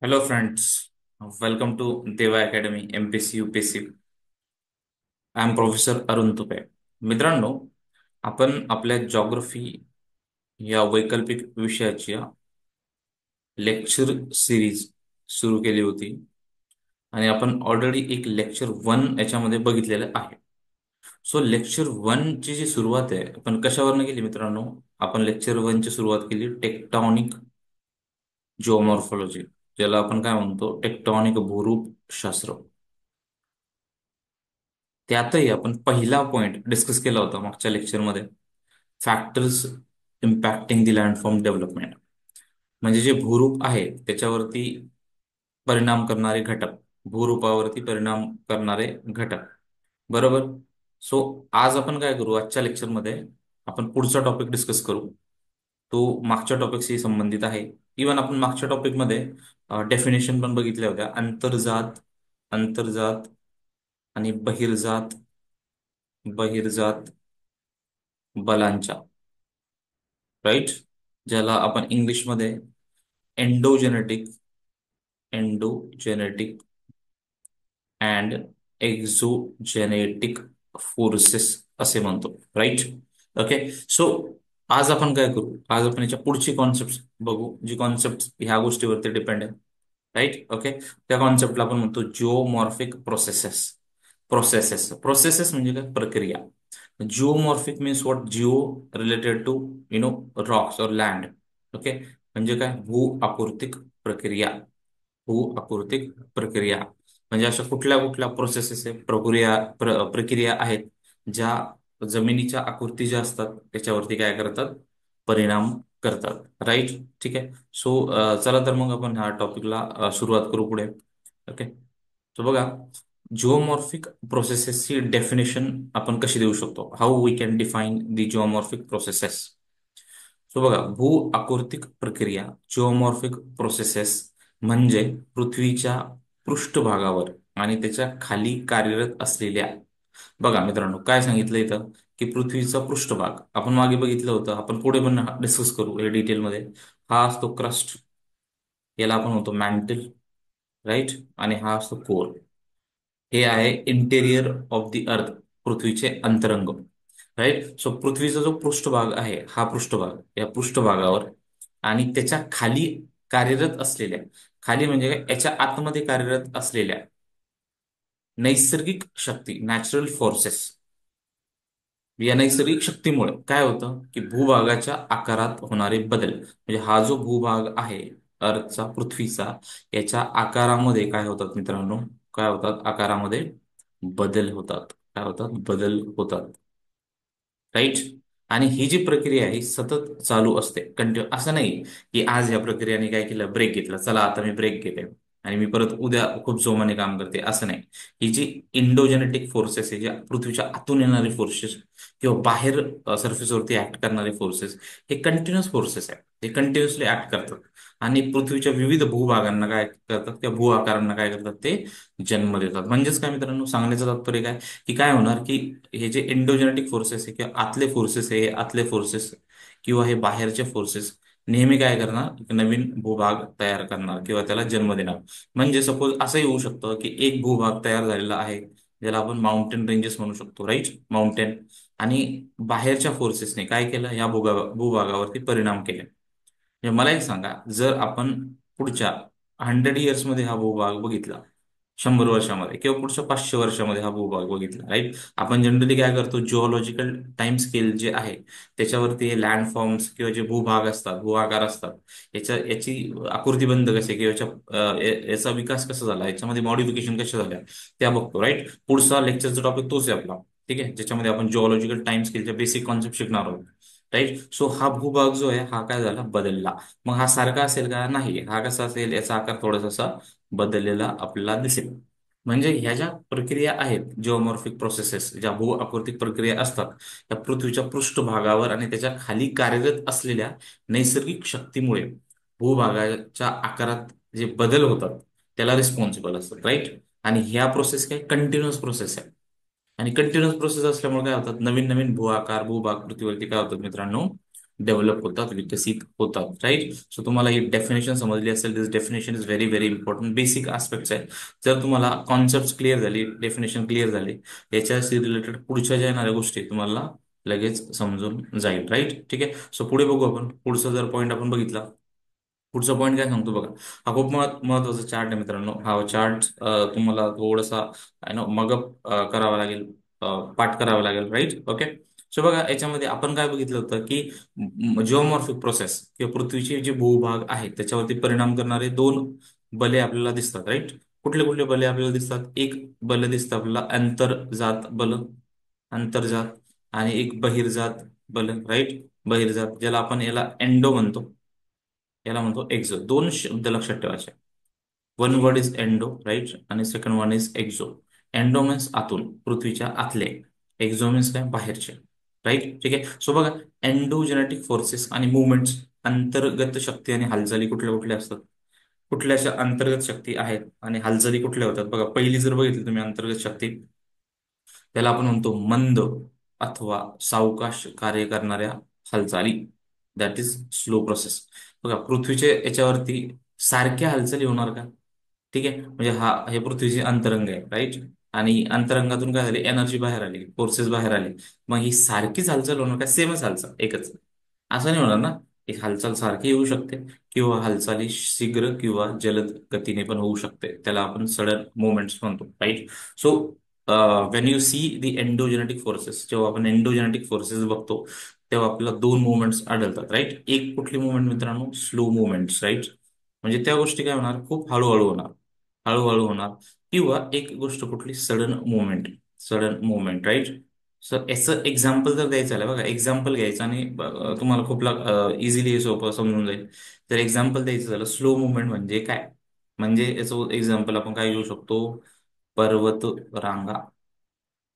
Hello friends, welcome to Deva Academy MPC UPSC. I am Professor Arun Tupe. मित्रांनो, आपण आपल्या geography या वैकल्पिक विषयाची लेक्चर सिरीज सुरू केली होती आणि आपण ऑलरेडी एक लेक्चर 1 याच्यामध्ये बघितलेलं आहे. सो लेक्चर 1 ची जी सुरुवात आहे आपण कशावरनं केली मित्रांनो? आपण लेक्चर 1 ची सुरुवात केली टेक्टॉनिक जिओमॉर्फॉलॉजी, ज्याला आपण काय म्हणतो टेक्टॉनिक भूरूप शास्त्र. त्यातही आपण पहिला पॉइंट डिस्कस केला होता मागच्या लेक्चरमध्ये, फॅक्टर्स इम्पॅक्टिंग द लँडफॉर्म डेव्हलपमेंट. म्हणजे जे भूरूप आहे त्याच्यावरती परिणाम करणारे घटक, भूरूपावरती परिणाम करणारे घटक. बरोबर. सो आज आपण काय करू, आजच्या लेक्चरमध्ये आपण पुढचा टॉपिक डिस्कस करू. तो मागच्या टॉपिकशी संबंधित आहे. इवन आपण मागच्या टॉपिकमध्ये डेफिनेशन पण बघितल्या होत्या, अंतर्जात, अंतर्जात आणि बहिर्जात, बहिर्जात बलांच्या. राईट. ज्याला आपण इंग्लिशमध्ये एंडोजेनेटिक, एंडोजेनेटिक अँड एक्झोजेनेटिक फोर्सेस असे म्हणतो. राईट. ओके. सो आज आपण काय करू, आज आपण याच्या पुढची कॉन्सेप्ट बघू, जी कॉन्सेप्ट ह्या गोष्टीवरती डिपेंड आहे. राईट. ओके. त्या कॉन्सेप्टला आपण म्हणतो जिओमॉर्फिक प्रोसेसेस. प्रोसेसेस म्हणजे काय? प्रक्रिया. Geomorphic means what? Geo related to rocks और लँड. ओके. म्हणजे काय? भू आकृतिक प्रक्रिया. भू आकृतिक प्रक्रिया म्हणजे अशा कुठल्या कुठल्या प्रोसेसेस आहे, प्रक्रिया आहेत ज्या जमिनीच्या आकृती ज्या असतात त्याच्यावरती काय करतात? परिणाम करतात. राईट. ठीक आहे. सो चला तर मग आपण ह्या टॉपिकला सुरुवात करू पुढे. ओके. तो बघा, जिओमॉर्फिक प्रोसेसेसची डेफिनेशन आपण कशी देऊ शकतो, how we can define the geomorphic processes. So बघा, भू आकृतिक प्रक्रिया, जिओमॉर्फिक प्रोसेसेस म्हणजे पृथ्वीच्या पृष्ठभागावर आणि त्याच्या खाली कार्यरत असलेल्या. बघा मित्रांनो, काय सांगितलं इथं की पृथ्वीचा पृष्ठभाग आपण मागे बघितलं होतं, आपण पुढे पण डिस्कस करू हे डिटेलमध्ये. हा असतो क्रस्ट, याला आपण म्हणतो मॅन्टल. राईट. आणि हा असतो कोर. हे आहे इंटेरियर ऑफ द अर्थ, पृथ्वीचे अंतरंग. राईट. सो पृथ्वीचा जो पृष्ठभाग आहे, हा पृष्ठभाग, या पृष्ठभागावर आणि त्याच्या खाली कार्यरत असलेल्या, खाली म्हणजे काय, याच्या आतमध्ये कार्यरत असलेल्या नैसर्गिक शक्ती, नॅचरल फोर्सेस. या नैसर्गिक शक्तीमुळे काय होतं की भूभागाच्या आकारात होणारे बदल, म्हणजे हा जो भूभाग आहे अर्थचा, पृथ्वीचा, याच्या आकारामध्ये काय होतात मित्रांनो? काय होतात? आकारामध्ये बदल होतात. काय होतात? बदल होतात. राईट. आणि ही जी प्रक्रिया आहे ही सतत चालू असते, कंटिन्यू. असं नाही की आज या प्रक्रियेने काय केलं, ब्रेक घेतला, चला आता मी ब्रेक घेते आणि मी परत उद्या खूप जोमाने काम करते, असं नाही. ही जी इंडोजेनेटिक फोर्सेस आहे, ज्या पृथ्वीच्या आतून येणारे फोर्सेस किंवा बाहेर सरफेसवरती ऍक्ट करणारे फोर्सेस, हे कंटिन्युअस फोर्सेस आहेत. हे कंटिन्युअसली ऍक्ट करतात आणि पृथ्वीच्या विविध भूभागांना काय करतात, त्या भू आकारांना काय करतात, ते जन्म देतात. म्हणजेच काय मित्रांनो, सांगण्याचं तात्पर्य काय की काय होणार की हे जे इंडोजेनेटिक फोर्सेस आहे किंवा आतले फोर्सेस आहे, हे आतले फोर्सेस किंवा हे बाहेरचे फोर्सेस नेहमी काय करणार, एक नवीन भूभाग तयार करणार किंवा त्याला जन्म देणार. म्हणजे सपोज असंही होऊ शकतं की एक भूभाग तयार झालेला आहे, ज्याला आपण माउंटेन रेंजेस म्हणू शकतो. राईट. माउंटेन. आणि बाहेरच्या फोर्सेसने काय केलं, या भूभागावरती परिणाम केले. म्हणजे मला एक सांगा, जर आपण पुढच्या 100 इयर्स मध्ये हा भूभाग बघितला, 100 वर्षामध्ये किंवा पुढच्या 500 वर्षामध्ये हा भूभाग बघितला, राईट. आपण जनरली काय करतो, जिओलॉजिकल टाइम स्केल जे आहे त्याच्यावरती हे लँडफॉर्म्स किंवा जे भूभाग असतात, भू आकार असतात, याची आकृतीबंध कसे किंवा याचा विकास कसा झाला, याच्यामध्ये मॉडिफिकेशन कशा झाल्या, त्या बघतो. राईट. पुढचा लेक्चरचा टॉपिक तोच आहे आपला. ठीक आहे. ज्याच्यामध्ये आपण जिओलॉजिकल टाइम स्केलच्या बेसिक कॉन्सेप्ट शिकणार आहोत. राईट. सो हा भूभाग जो आहे हा काय झाला, बदलला. मग हा सारखा असेल का? नाही. हा कसा असेल, याचा आकार थोडासा बदललेला आपल्याला दिसेल. म्हणजे ह्या ज्या प्रक्रिया आहेत, जिओमॉर्फिक प्रोसेसेस, ज्या भू आकृतिक प्रक्रिया असतात, त्या पृथ्वीच्या पृष्ठभागावर आणि त्याच्या खाली कार्यरत असलेल्या नैसर्गिक शक्तीमुळे भूभागाच्या आकारात जे बदल होतात त्याला रिस्पॉन्सिबल असतात. राईट. आणि ह्या प्रोसेस काय, कंटिन्युअस प्रोसेस आहे. आणि कंटिन्युअस प्रोसेस असल्यामुळे काय होतात, नवीन नवीन भू आकार, भूभाग पृथ्वीवरती काय होतात मित्रांनो, डेव्हलप होतात, विकसित होतात, राईट. सो तुम्हाला ही डेफिनेशन समजली असेल. This definition is very very important, basic aspects आहे. जर तुम्हाला कॉन्सेप्ट क्लिअर झाली, डेफिनेशन क्लिअर झाली, याच्याशी रिलेटेड पुढच्या ज्या येणाऱ्या गोष्टी तुम्हाला लगेच समजून जाईल, राईट. ठीक आहे. सो पुढे बघू आपण. पुढचा जर पॉईंट आपण बघितला, पुढचा पॉईंट काय सांगतो बघा. हा खूप महत्वाचा चार्ट आहे मित्रांनो. हा चार्ट तुम्हाला थोडासा मग करावा लागेल, पाठ करावा लागेल, राईट. ओके. सो बघा, याच्यामध्ये आपण काय बघितलं होतं की जिओमॉर्फिक प्रोसेस किंवा पृथ्वीचे जे भूभाग आहेत त्याच्यावरती परिणाम करणारे दोन बले आपल्याला दिसतात, राईट. कुठले कुठले बले आपल्याला दिसतात? एक बल दिसतं आपल्याला अंतर्जात बल, अंतर्जात, आणि एक बहिर्जात बल, राईट. बहिर्जात, ज्याला आपण याला एंडो म्हणतो, याला म्हणतो एक्झो. दोन शब्द लक्षात ठेवायचे. One word is endo, right, आणि second one is exo. Endo means आतून, पृथ्वीच्या आतले. एक्झो मीन्स काय? बाहेरचे, राईट. ठीक आहे. सो बघा, एंडोजेनेटिक फोर्सेस आणि मुवमेंट्स, अंतर्गत शक्ती आणि हालचाली कुठल्या कुठल्या असतात? कुठल्या अशा अंतर्गत शक्ती आहेत आणि हालचाली कुठल्या होतात? बघा, पहिली जर बघितली तुम्ही अंतर्गत शक्ती, त्याला आपण म्हणतो मंद अथवा सावकाश कार्य करणाऱ्या हालचाली, दॅट इज स्लो प्रोसेस. बघा, पृथ्वीच्या याच्यावरती सारख्या हालचाली होणार का? ठीक आहे. म्हणजे हे पृथ्वीचे अंतरंग आहे, राईट. आणि अंतरंगातून काय झाले? एनर्जी बाहेर आली, फोर्सेस बाहेर आले. मग ही सारखीच हालचाल होणार का? सेमच हालचाल, एकच? असं नाही होणार ना. एक हालचाल सारखी येऊ शकते, किंवा हालचाली शीघ्र किंवा जलद गतीने पण होऊ शकते. त्याला आपण सडन मुवमेंट्स म्हणतो, right. So when you see the endogenetic forces, जेव्हा आपण एंडोजेनेटिक फोर्सेस बघतो, तेव्हा आपल्याला दोन मुवमेंट्स आढळतात, राईट. एक कुठली मुवमेंट मित्रांनो? Slow movements, right. म्हणजे त्या गोष्टी काय होणार? खूप हळूहळू होणार, हळूहळू होणार. किंवा एक गोष्ट कुठली? Sudden movement, sudden movement, right. Sir याचं एक्झाम्पल जर द्यायचं झालं, बघा, एक्झाम्पल घ्यायचं आणि तुम्हाला खूप इझिली सोपं समजून जाईल. तर एक्झाम्पल द्यायचं झालं, स्लो मुवमेंट म्हणजे काय? म्हणजे याचं एक्झाम्पल आपण काय घेऊ शकतो? पर्वत रांगा.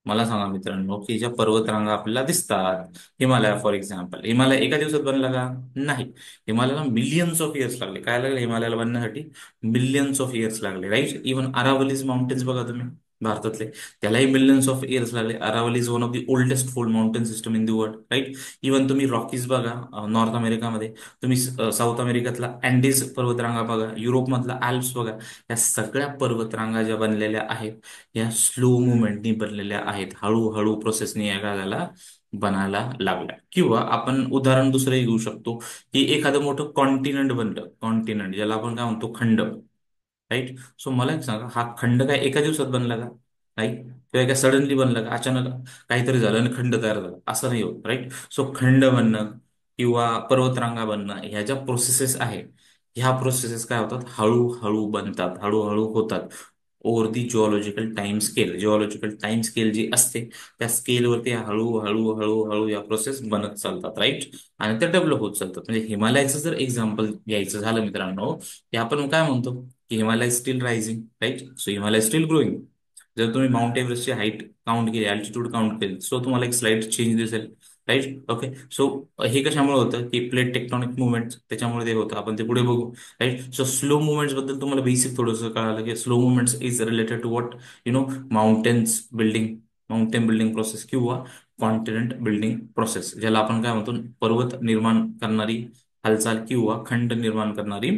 मला सांगा मित्रांनो, की ज्या पर्वतरांगा आपल्याला दिसतात, हिमालय फॉर एक्झाम्पल, हिमालय एका दिवसात बनला का? नाही. हिमालयाला मिलियन्स ऑफ इयर्स लागले. काय लागले हिमालयाला बनण्यासाठी? मिलियन्स ऑफ इयर्स लागले, राईट. इव्हन अरावलीज माउंटेन्स बघा तुम्ही, भारतातले, त्यालाही मिलियन्स ऑफ इयर्स लागले. Aravalli is one of the oldest fold mountain system in the world, right. Even तुम्ही रॉकीज बघा, नॉर्थ अमेरिकामध्ये. तुम्ही साऊथ अमेरिकेतला अँडीज पर्वतरांगा बघा, युरोपमधला आल्प्स बघा. या सगळ्या पर्वतरांगा ज्या बनलेल्या आहेत, या स्लो मुवमेंटनी बनलेल्या आहेत. हळूहळू प्रोसेसनी या काळाला बनायला लागल्या. किंवा आपण उदाहरण दुसरंही घेऊ शकतो, की एखादं मोठं कॉन्टिनेंट बनलं, कॉन्टिनेंट ज्याला आपण काय म्हणतो? खंड, राईट. सो मला एक सांगा, हा खंड काय एका दिवसात बनला का? नाही. किंवा एका सडनली बनला का? अचानक काहीतरी झालं आणि खंड तयार झाला? असं नाही होत, राईट. सो खंड बनणं किंवा पर्वतरांगा बनणं, ह्या ज्या प्रोसेसेस आहेत, ह्या प्रोसेसेस काय होतात? हळूहळू बनतात, हळूहळू होतात. Over the geological time scale, geological time scale जी असते, त्या स्केलवरती हळूहळू हळूहळू या प्रोसेस बनत चालतात, राईट. आणि त्या डेव्हलप होत चालतात. म्हणजे हिमालयाचं जर एक्झाम्पल घ्यायचं झालं मित्रांनो, की आपण काय म्हणतो? की Himalaya still rising, right. So Himalaya still growing. जर तुम्ही माउंट एव्हरेस्टची हाईट काउंट केली, अल्टिट्यूड काउंट केली, सो तुम्हाला एक स्लाइट चेंज दिसेल, राईट. ओके. सो हे कशामुळे होतं? की प्लेट टेक्टॉनिक मुवमेंट, त्याच्यामुळे ते होतं. आपण ते पुढे बघू, राईट. सो स्लो मुवमेंट्स बद्दल तुम्हाला बेसिक थोडंसं कळालं, की slow movements is related to what? Mountains building, mountain building process, किंवा कॉन्टिनेंट बिल्डिंग प्रोसेस, ज्याला आपण काय म्हणतो? पर्वत निर्माण करणारी हालचाल किंवा खंड निर्माण करणारी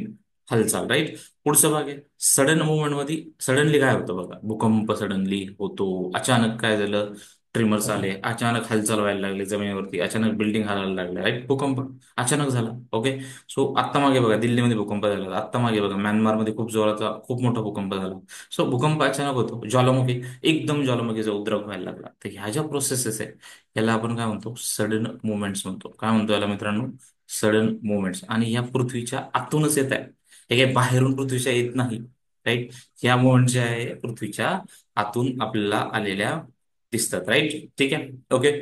हालचाल, राईट. पुढचा भाग आहे सडन मुवमेंट मध्ये. सडनली काय होतं बघा? भूकंप सडनली होतो. अचानक काय झालं? ट्रिमर्स आले, अचानक हालचाल व्हायला लागली जमिनीवरती, अचानक बिल्डिंग हालायला लागल्या, राईट. भूकंप अचानक झाला. ओके. सो आत्ता मागे बघा, दिल्लीमध्ये भूकंप झाला. आत्ता मागे बघा, म्यानमारमध्ये खूप जोराचा, खूप मोठा भूकंप झाला. सो भूकंप अचानक होतो. ज्वालामुखी, एकदम ज्वालामुखीचा उद्रेक व्हायला लागला. तर ह्या ज्या प्रोसेसेस आहे, याला आपण काय म्हणतो? सडन मुवमेंट्स म्हणतो. काय म्हणतो याला मित्रांनो? Sudden movements. आणि या पृथ्वीच्या आतूनच येत आहे, हे काही बाहेरून पृथ्वीच्या येत नाही, राईट. ह्या मुवमेंट ज्या आहे, पृथ्वीच्या आतून आपल्याला आलेल्या दिसतात, राईट. ठीक आहे. ओके.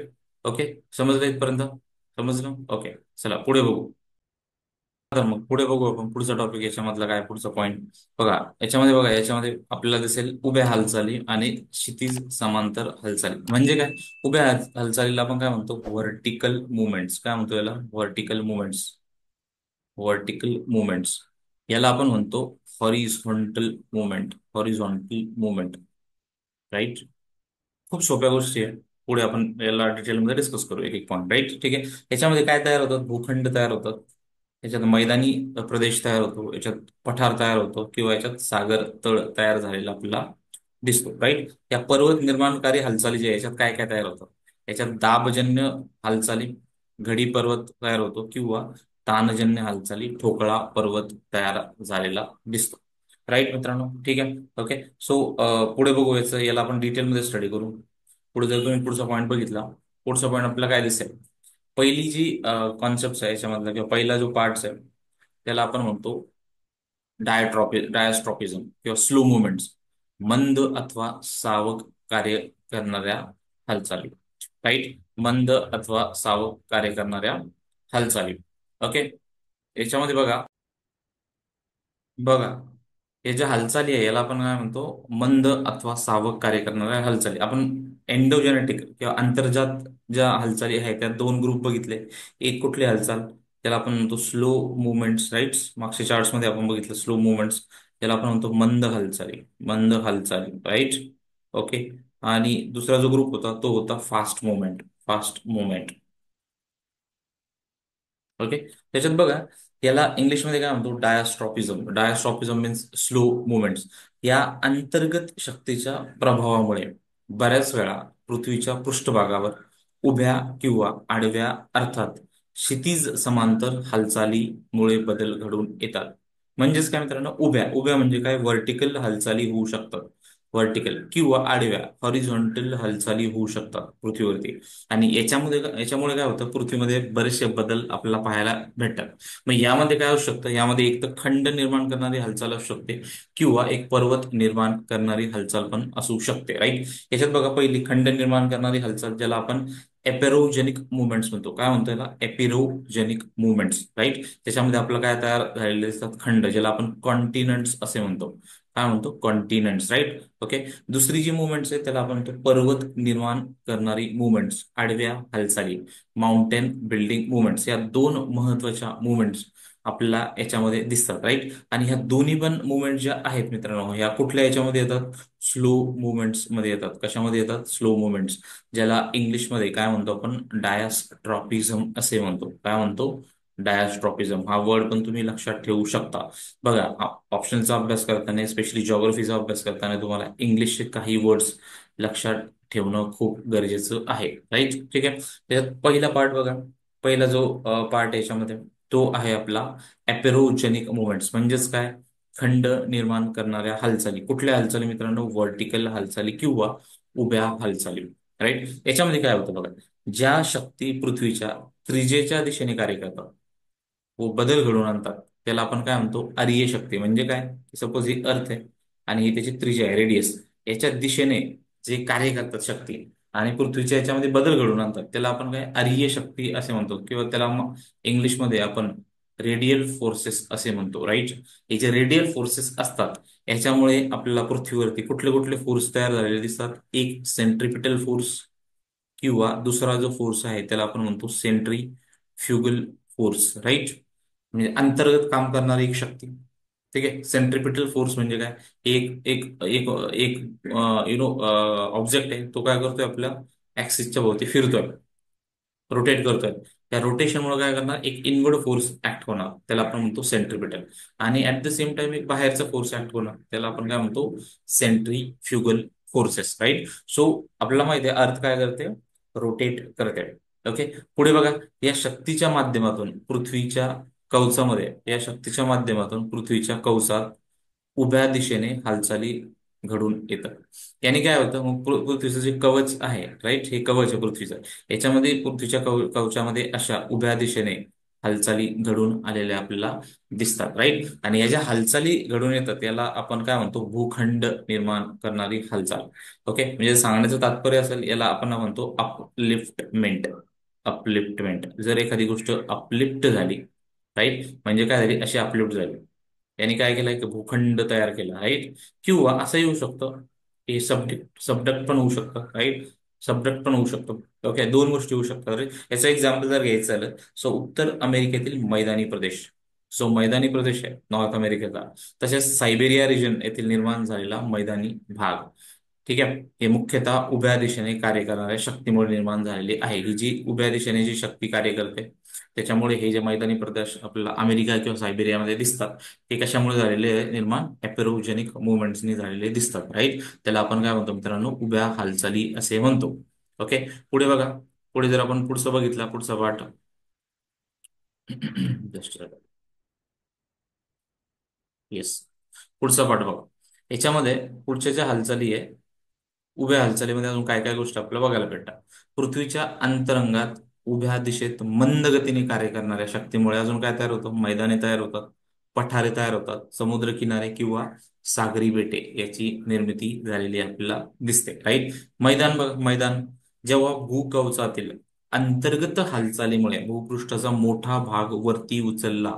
ओके. समजलं इथपर्यंत? समजलं? ओके. चला पुढे बघू. तर मग पुढे बघू आपण पुढचा टॉपिक, याच्यामधला काय पुढचा पॉईंट. बघा, याच्यामध्ये आपल्याला दिसेल उभ्या हालचाली आणि क्षितिज समांतर हालचाली. म्हणजे काय? उभ्या हालचालीला आपण काय म्हणतो? Vertical movements. काय म्हणतो याला? Vertical movements. व्हर्टिकल मुवमेंट्स, याला आपण म्हणतो horizontal movement. Horizontal movement, right. खूप सोप्या गोष्टी आहे. पुढे आपण याला डिटेलमध्ये डिस्कस करू एक एक पॉईंट, राईट. ठीक आहे. याच्यामध्ये काय तयार होतात? भूखंड तयार होतात, याच्यात मैदानी प्रदेश तयार होतो, याच्यात पठार तयार होतो, किंवा याच्यात सागर तळ तयार झालेला आपल्याला दिसतो, राईट. या पर्वत निर्माणकारी हालचाली जे आहे, याच्यात काय काय तयार होतं? याच्यात दाबजन्य हालचाली, घडी पर्वत तयार होतो, किंवा ताणजन्य हालचाली, ठोकळा पर्वत तयार झालेला दिसतो, राईट मित्रांनो. ठीक आहे. ओके. सो पुढे बघू, याला आपण डिटेलमध्ये स्टडी करू. पुढे जर तुम्ही पुढचा पॉईंट बघितला, पुढचा पॉईंट आपल्याला काय दिसेल? पहिली जी कॉन्सेप्ट आहे याच्यामधला, किंवा पहिला जो पार्ट आहे, त्याला आपण म्हणतो डायस्ट्रॉपिझम किंवा स्लो मुवमेंट्स, मंद अथवा सावक कार्य करणाऱ्या हालचाली, राईट. मंद अथवा सावक कार्य करणाऱ्या हालचाली. ओके. याच्यामध्ये बघा, बघा, हे ज्या हालचाली आहे याला आपण काय म्हणतो? मंद अथवा सावक कार्य करणाऱ्या हालचाली. आपण एंडोजेनेटिक किंवा अंतर्जात ज्या हालचाली आहेत त्या दोन ग्रुप बघितले. एक कुठली हालचाल? त्याला आपण म्हणतो स्लो मुवमेंट्स, राईट. मागच्या चार्ट्स मध्ये आपण बघितलं स्लो मुवमेंट्स. त्याला आपण म्हणतो मंद हालचाली, मंद हालचाली, राईट. ओके. आणि दुसरा जो ग्रुप होता तो होता fast movement, fast movement. Okay. त्याच्यात बघा, याला इंग्लिशमध्ये काय म्हणतो? डायस्ट्रॉपिझम. डायस्ट्रॉपिझम मीन्स स्लो मुवमेंट्स. या अंतर्गत शक्तीच्या प्रभावामुळे बऱ्याच वेळा पृथ्वीच्या पृष्ठभागावर उभ्या किंवा आडव्या, अर्थात क्षितिज समांतर हालचालीमुळे बदल घडून येतात. म्हणजेच काय मित्रांनो? उभ्या उभ्या म्हणजे काय? व्हर्टिकल हालचाली होऊ शकतात, व्हर्टिकल, किंवा आडव्या हॉरिझॉन्टल हालचाली होऊ शकतात पृथ्वीवरती. आणि याच्यामुळे काय होतं? पृथ्वीमध्ये बरेचसे बदल आपल्याला पाहायला भेटतात. मग यामध्ये काय असू शकतं? यामध्ये एक तर खंड निर्माण करणारी हालचाल असू शकते, किंवा एक पर्वत निर्माण करणारी हालचाल पण असू शकते, राईट. याच्यात बघा, पहिली खंड निर्माण करणारी हालचाल, ज्याला आपण एपेरोजेनिक मुवमेंट्स म्हणतो. काय म्हणतो याला? Epeirogenic movements, right. त्याच्यामध्ये आपलं काय तयार झालेले असतात? खंड, ज्याला आपण कॉन्टिनंट्स असे म्हणतो. काय म्हणतो? कॉन्टिनंट्स, राईट. ओके. दुसरी जी मुवमेंट्स आहे त्याला आपण म्हणतो पर्वत निर्माण करणारी मुवमेंट्स, आडव्या हालचाली, माउंटेन बिल्डिंग मुवमेंट्स. या दोन महत्वाच्या मुवमेंट्स आपल्याला याच्यामध्ये दिसतात, राईट. आणि ह्या दोन्ही पण मुवमेंट ज्या आहेत मित्रांनो, ह्या कुठल्या याच्यामध्ये येतात? स्लो मुवमेंट्स मध्ये येतात. कशामध्ये येतात? स्लो मुवमेंट्स, ज्याला इंग्लिशमध्ये काय म्हणतो आपण? डायस्ट्रॉपिझम असे म्हणतो. काय म्हणतो? डायस्ट्रॉपिझम. हा वर्ड पण तुम्ही लक्षात ठेवू शकता. बघा, ऑप्शनचा अभ्यास करताना, स्पेशली जॉग्रफीचा अभ्यास करताना, तुम्हाला इंग्लिशचे काही वर्ड्स लक्षात ठेवणं खूप गरजेचं आहे, राईट. ठीक आहे. त्याच्यात पहिला पार्ट बघा, पहिला जो पार्ट आहे याच्यामध्ये, तो आहे आपला एपेरोजेनिक मुवमेंट्स. म्हणजेच काय? खंड निर्माण करणाऱ्या हालचाली. कुठल्या हालचाली मित्रांनो? व्हर्टिकल हालचाली किंवा उभ्या हालचाली, राईट. याच्यामध्ये काय होतं बघा, ज्या शक्ती पृथ्वीच्या त्रिज्येच्या दिशेने कार्य करतात व बदल घडवून आणतात, त्याला आपण काय म्हणतो? अरीय शक्ती. म्हणजे काय? सपोज ही अर्थ आहे आणि ही त्याची त्रिज्या आहे, रेडियस. याच्या दिशेने जे कार्य करतात शक्ती आणि पृथ्वीच्या याच्यामध्ये बदल घडवून आणतात, त्याला आपण काय? अरीय शक्ती असे म्हणतो, किंवा त्याला इंग्लिशमध्ये आपण रेडियल फोर्सेस असे म्हणतो, राईट. हे जे रेडियल फोर्सेस असतात, याच्यामुळे आपल्याला पृथ्वीवरती कुठले कुठले फोर्स तयार झालेले दिसतात? एक सेंट्रिपिटल फोर्स, किंवा दुसरा जो फोर्स आहे त्याला आपण म्हणतो सेंट्रीफ्युगल फोर्स, राईट. म्हणजे अंतर्गत काम करणारी एक शक्ती. ठीक आहे. सेंट्रिपिटल फोर्स म्हणजे काय? एक एक एक एक ऑब्जेक्ट आहे, तो काय करतोय? आपल्या ऍक्सिसच्या भोवती फिरतोय, रोटेट करतोय. त्या रोटेशनमुळे काय करणार? एक इनवर्ड फोर्स ऍक्ट होणार, त्याला आपण म्हणतो सेंट्रिपिटल. आणि ऍट द सेम टाइम एक बाहेरचा फोर्स ऍक्ट होणार, त्याला आपण काय म्हणतो? Centrifugal forces, right. सो आपल्याला माहिती आहे अर्थ काय करते? रोटेट करते. ओके. पुढे बघा, या शक्तीच्या माध्यमातून पृथ्वीच्या कवचामध्ये, या शक्तीच्या माध्यमातून पृथ्वीच्या कवचात उभ्या दिशेने हालचाली घडून येतात. याने काय होतं? मग पृथ्वीचं जे कवच आहे, राईट, हे कवच आहे पृथ्वीचं. याच्यामध्ये पृथ्वीच्या कवचामध्ये अशा उभ्या दिशेने हालचाली घडून आलेल्या आपल्याला दिसतात, राईट. आणि या ज्या हालचाली घडून येतात याला आपण काय म्हणतो? भूखंड निर्माण करणारी हालचाल. ओके. म्हणजे सांगण्याचं तात्पर्य असेल, याला आपण म्हणतो अपलिफ्टमेंट. अपलिफ्टमेंट. जर एखादी गोष्ट अपलिफ्ट झाली, राईट, म्हणजे काय झाली? अशी अपलिफ्ट झाली, यांनी काय केलं? एक भूखंड तयार केला, राईट. किंवा असं येऊ शकतं की सबडक्ट पण होऊ शकतं, राईट. सबडक्ट पण होऊ शकतं. ओके. दोन गोष्टी होऊ शकतात, राईट. याचं एक्झाम्पल जर घ्यायचं झालं, सो उत्तर अमेरिकेतील मैदानी प्रदेश, जो मैदानी प्रदेश आहे नॉर्थ अमेरिकेचा, तसेच सायबेरिया रिजन येथील निर्माण झालेला मैदानी भाग, ठीक आहे. हे मुख्यतः उभ्या दिशेने कार्य करणाऱ्या शक्तीमुळे निर्माण झालेली आहे. ही जी उभ्या दिशेने जी शक्ती कार्य करते त्याच्यामुळे हे जे मैदानी प्रदेश आपल्याला अमेरिका किंवा सायबेरियामध्ये दिसतात ते कशामुळे झालेले आहे? निर्माण एपेरोजेनिक मुवमेंट्सनी झालेले दिसतात, राईट. त्याला आपण काय म्हणतो मित्रांनो? उभ्या हालचाली असे म्हणतो. ओके. पुढे बघा. पुढे जर आपण पुढचं बघितला, पुढचा पाठ जस्ट येस, पुढचा पाठ बघा. याच्यामध्ये पुढच्या ज्या हालचाली आहे, उभ्या हालचालीमध्ये अजून काय काय गोष्टी आपल्याला बघायला भेटतात. पृथ्वीच्या अंतरंगात उभ्या दिशेत मंद गतीने कार्य करणाऱ्या शक्तीमुळे अजून काय तयार होतं? मैदाने तयार होतात, पठारे तयार होतात, समुद्र किनारे किंवा सागरी बेटे याची निर्मिती झालेली आपल्याला दिसते, राईट. मैदान बघ, मैदान जेव्हा भूकवचातील अंतर्गत हालचालीमुळे भूपृष्ठाचा मोठा भाग वरती उचलला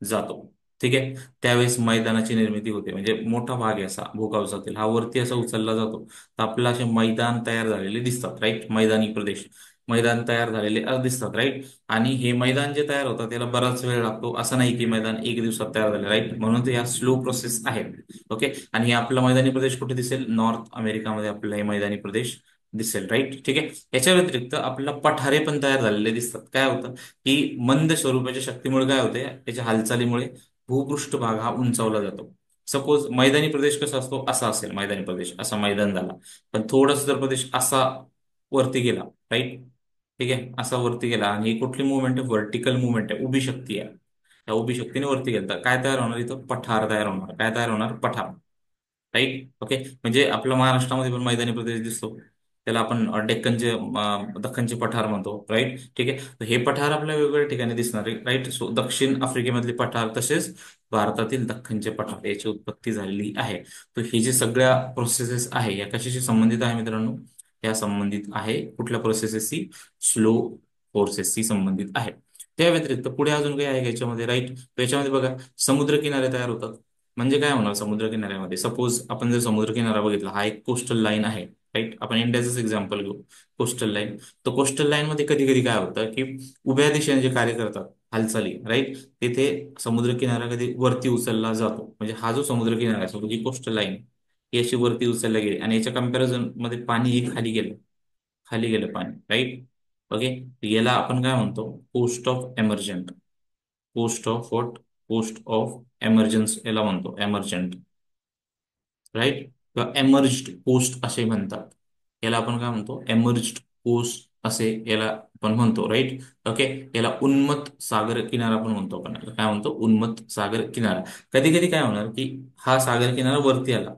जातो, ठीक आहे, त्यावेळेस मैदानाची निर्मिती होते. म्हणजे मोठा भाग आहे असा भूकवचातील हा वरती असा उचलला जातो, तर आपल्याला असे मैदान तयार झालेले दिसतात, राईट. मैदानी प्रदेश, मैदान तयार झालेले दिसतात, राईट. आणि हे मैदान जे तयार होतात त्याला बराच वेळ लागतो, असं नाही की मैदान एक दिवसात तयार झाले, राईट. म्हणून ते या स्लो प्रोसेस आहेत. ओके. आणि हे आपला मैदानी प्रदेश कुठे दिसेल? नॉर्थ अमेरिकामध्ये आपल्याला हे मैदानी प्रदेश दिसेल, राईट. ठीक आहे. याच्या व्यतिरिक्त आपल्याला पठारे पण तयार झालेले दिसतात. काय होतं की मंद स्वरूपाच्या शक्तीमुळे काय होते? त्याच्या हालचालीमुळे भूपृष्ठ भाग हा उंचावला जातो. सपोज मैदानी प्रदेश कसा असतो? असा असेल मैदानी प्रदेश, असा मैदान झाला. पण थोडासा जर प्रदेश असा वरती गेला, राईट, ठीक आहे, असा वरती गेला आणि ही कुठली मुवमेंट आहे? व्हर्टिकल मुवमेंट आहे, उभी शक्ती आहे. त्या उभी शक्तीने वरती गेला तर काय तयार होणार? इथं पठार तयार होणार. काय तयार होणार? पठार, राईट. ओके. म्हणजे आपल्या महाराष्ट्रामध्ये पण मैदानी प्रदेश दिसतो, त्याला आपण डेक्कनचे दख्खनचे पठार म्हणतो, राईट. ठीक आहे. तर हे पठार आपल्या वेगवेगळ्या ठिकाणी दिसणार आहे, राईट. सो दक्षिण आफ्रिकेमधले पठार तसेच भारतातील दख्खनचे पठार याची उत्पत्ती झालेली आहे. तर हे जे सगळ्या प्रोसेसेस आहे या कशाशी संबंधित आहे मित्रांनो? या संबंधित आहे कुठल्या प्रोसेसेसशी? स्लो फोर्सेसशी संबंधित आहे. त्या व्यतिरिक्त पुढे अजून काही आहे का याच्यामध्ये? राईट. याच्यामध्ये बघा, समुद्रकिनारे तयार होतात. म्हणजे काय होणार समुद्र किनाऱ्यामध्ये? सपोज आपण जर समुद्र किनारा बघितला, हा एक कोस्टल लाईन आहे, राईट. आपण इंडियाचंच एक्झाम्पल घेऊ, कोस्टल लाईन. तर कोस्टल लाईन मध्ये कधी कधी काय होतं की उभ्या दिशेने जे कार्य करतात हालचाली, राईट, तिथे समुद्र किनारा कधी वरती उचलला जातो. म्हणजे हा जो समुद्र किनारा आहे, सपोज ही कोस्टल लाईन ही अशी वरती उचलला गेली आणि याच्या कम्पॅरिझन मध्ये पाणी ही खाली गेलं, खाली गेलं पाणी, राईट. ओके. याला आपण काय म्हणतो? Post of emergent. Post of what? Post of emergence याला म्हणतो, एमर्जंट, राईट. किंवा एमर्ज्ड पोस्ट असे म्हणतात. याला आपण काय म्हणतो? एमर्ज्ड पोस्ट असे याला आपण म्हणतो, राईट. ओके. याला उन्मत्त सागर किनारा पण म्हणतो आपण. याला काय म्हणतो? उन्मत्त सागर किनारा. कधी कधी काय होणार की हा सागर किनारा वरती आला,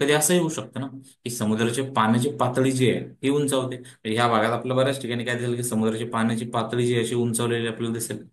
कधी असंही होऊ शकतं ना की समुद्राची पाण्याची पातळी जी आहे ही उंचावते. म्हणजे ह्या भागात आपल्या बऱ्याच ठिकाणी काय दिसेल की समुद्राची पाण्याची पातळी जी आहे अशी उंचावलेली आपल्याला दिसेल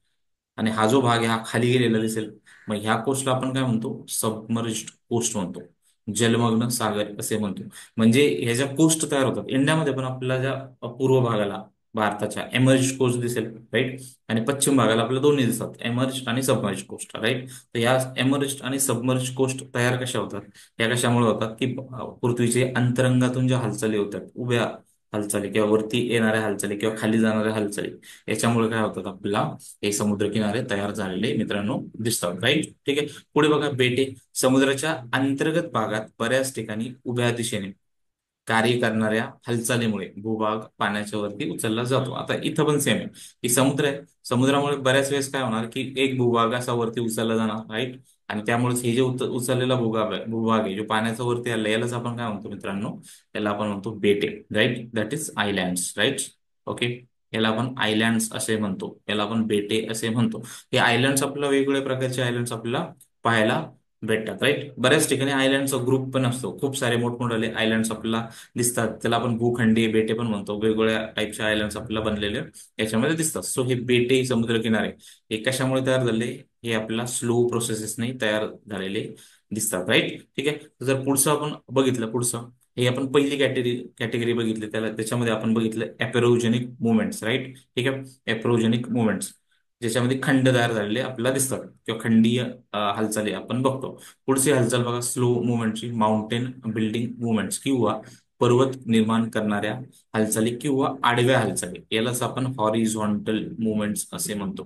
आणि हा जो भाग आहे हा खाली गेलेला दिसेल. मग ह्या कोस्टला आपण काय म्हणतो? सबमर्ज्ड कोस्ट म्हणतो, जलमग्न सागर असे म्हणतो. म्हणजे ह्या ज्या कोस्ट तयार होतात इंडियामध्ये पण आपल्याला ज्या पूर्व भागाला भारताच्या एमर्ज कोस्ट दिसेल, राईट. आणि पश्चिम भागाला आपल्याला दोन्ही दिसतात, एमर्ज आणि सबमर्ज कोस्ट, राईट. तर या एमर्ज आणि सबमर्ज कोस्ट तयार कशा होतात? या कशामुळे होतात की पृथ्वीचे अंतरंगातून ज्या हालचाली होतात, उभ्या हालचाली किंवा वरती येणाऱ्या हालचाली किंवा खाली जाणाऱ्या हालचाली, याच्यामुळे काय होतात? आपल्याला हे समुद्रकिनारे तयार झालेले मित्रांनो दिसतात, राईट. ठीक आहे. पुढे बघा, बेटे. समुद्राच्या अंतर्गत भागात बऱ्याच ठिकाणी उभ्या दिशेने कार्य करणाऱ्या हालचालीमुळे भूभाग पाण्याच्या वरती उचलला जातो. आता इथं पण सेम आहे की समुद्र आहे, समुद्रामुळे बऱ्याच वेळेस काय होणार की एक भूभाग असा वरती उचलला जाणार, राईट. आणि त्यामुळेच हे जे उचललेला भूभाग आहे जो पाण्याच्या वरती आला यालाच आपण काय म्हणतो मित्रांनो? याला आपण म्हणतो बेटे, right. That is islands, right. Okay. याला आपण आयलँड्स असे म्हणतो, याला आपण बेटे असे म्हणतो. हे आयलँड्स आपल्याला वेगवेगळ्या प्रकारचे आयलँड्स आपल्याला पाहायला भेटतात, राईट. बऱ्याच ठिकाणी आयलँडचा ग्रुप पण असतो, खूप सारे मोठमोठे आयलँड्स आपल्याला दिसतात. त्याला आपण भूखंडीय बेटे पण म्हणतो. वेगवेगळ्या टाईपच्या आयलँड्स आपल्याला बनलेले याच्यामध्ये दिसतात. सो हे बेटे समुद्रकिनारे हे कशामुळे तयार झाले? हे आपल्याला स्लो प्रोसेसेसने तयार झालेले दिसतात, राईट. ठीक आहे. तर जर पुढचं आपण बघितलं, पुढचं हे आपण पहिली कॅटेगरी बघितली, त्याच्यामध्ये आपण बघितलं एपेरोजेनिक मुवमेंट्स, राईट. ठीक आहे. एपेरोजेनिक मुवमेंट्स ज्याच्यामध्ये खंड तयार झालेले आपल्याला दिसतात किंवा खंडीय हालचाली आपण बघतो. पुढची हालचाल बघा, स्लो मुवमेंटची माउंटेन बिल्डिंग मुवमेंट्स किंवा पर्वत निर्माण करणाऱ्या हालचाली किंवा आडव्या हालचाली यालाच आपण हॉरिझॉन्टल मुवमेंट्स असे म्हणतो.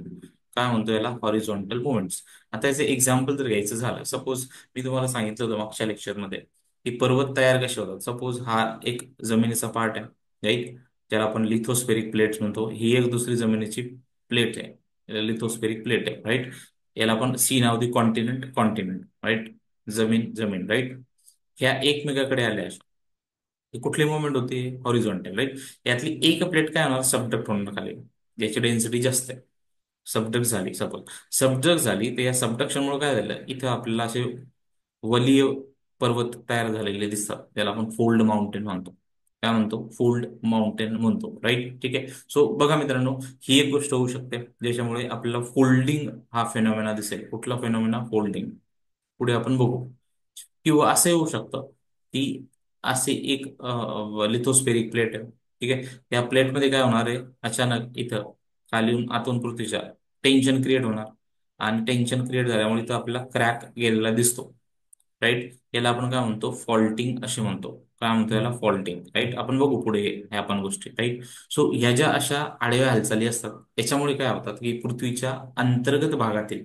काय म्हणतो याला? Horizontal movements. आता याचे एक्झाम्पल जर घ्यायचं झालं, सपोज मी तुम्हाला सांगितलं होतं मागच्या लेक्चरमध्ये की पर्वत तयार कसे होतात. सपोज हा एक जमिनीचा पार्ट आहे, राईट, ज्याला आपण लिथोस्फेरिक प्लेट्स म्हणतो. ही एक दुसरी जमिनीची प्लेट आहे, लिथोस्फेरिक प्लेट आहे, राईट. याला आपण सी नाव दी कॉन्टिनेंट, कॉन्टिनेंट, राईट, जमीन जमीन, राईट. ह्या एकमेकाकडे आल्या, ही कुठली मुवमेंट होती, हॉरिझॉन्टल, राईट. यातली एक प्लेट काय होणार, सबडक्ट होणार खाली, ज्याची डेन्सिटी जास्त आहे. सबडक्ट झाली, सपोज सबडक्ट झाली, तर या सबडक्शनमुळे काय झालं, इथं आपल्याला असे वलीय पर्वत तयार झालेले दिसतात, त्याला आपण फोल्ड माउंटेन म्हणतो. काय म्हणतो, फोल्ड माउंटेन म्हणतो, राईट. ठीक आहे. सो बघा मित्रांनो, ही एक गोष्ट होऊ शकते ज्याच्यामुळे आपल्याला फोल्डिंग हा फेनॉमेना दिसेल. कुठला फेनॉमेना, फोल्डिंग. पुढे आपण बघू. किंवा असं होऊ शकतं की असे एक लिथोस्फेरिक प्लेट आहे, ठीक आहे. या प्लेटमध्ये काय होणार आहे, अचानक इथं खाली आतून पृथ्वीच्या टेन्शन क्रिएट होणार, आणि टेन्शन क्रिएट झाल्यामुळे इथं आपल्याला क्रॅक गेलेला दिसतो, राईट. याला आपण काय म्हणतो, फॉल्टिंग असे म्हणतो. काय म्हणतो याला, फॉल्टिंग, राईट. आपण बघू पुढे ह्या आपण गोष्टी, राईट. सो ह्या ज्या अशा आडव्या हालचाली असतात, याच्यामुळे काय होतात की पृथ्वीच्या अंतर्गत भागातील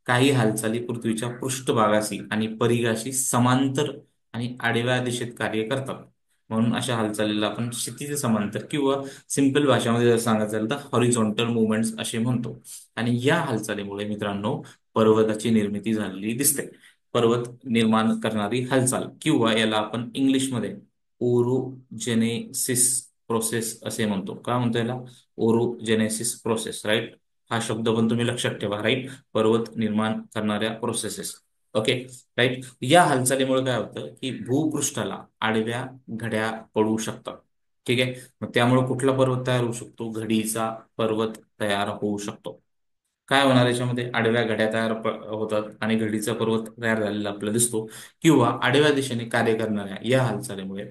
काही हालचाली पृथ्वीच्या पृष्ठभागाशी आणि परिघाशी समांतर आणि आडव्या दिशेत कार्य करतात. म्हणून अशा हालचालीला आपण क्षितिज समांतर किंवा सिंपल भाषामध्ये जर सांगायचं झालं तर हॉरिझॉन्टल मुवमेंट्स असे म्हणतो. आणि या हालचालीमुळे मित्रांनो पर्वताची निर्मिती झालेली दिसते. पर्वत निर्माण करणारी हालचाल, किंवा याला आपण इंग्लिशमध्ये ओरोजेनेसिस प्रोसेस असे म्हणतो. काय म्हणतो याला, ओरोजेनेसिस प्रोसेस, राईट. हा शब्द पण तुम्ही लक्षात ठेवा, राईट. पर्वत निर्माण करणाऱ्या प्रोसेसेस, ओके, राईट. या हालचालीमुळे काय होतं की भूपृष्ठाला आडव्या घड्या पडू शकतात, ठीक आहे. मग त्यामुळे कुठला पर्वत तयार होऊ शकतो, घडीचा पर्वत तयार होऊ शकतो. काय होणार, याच्यामध्ये आडव्या घड्या तयार होतात आणि घडीचा पर्वत तयार झालेला आपल्याला दिसतो. किंवा आडव्या दिशेने कार्य करणाऱ्या या हालचालीमुळे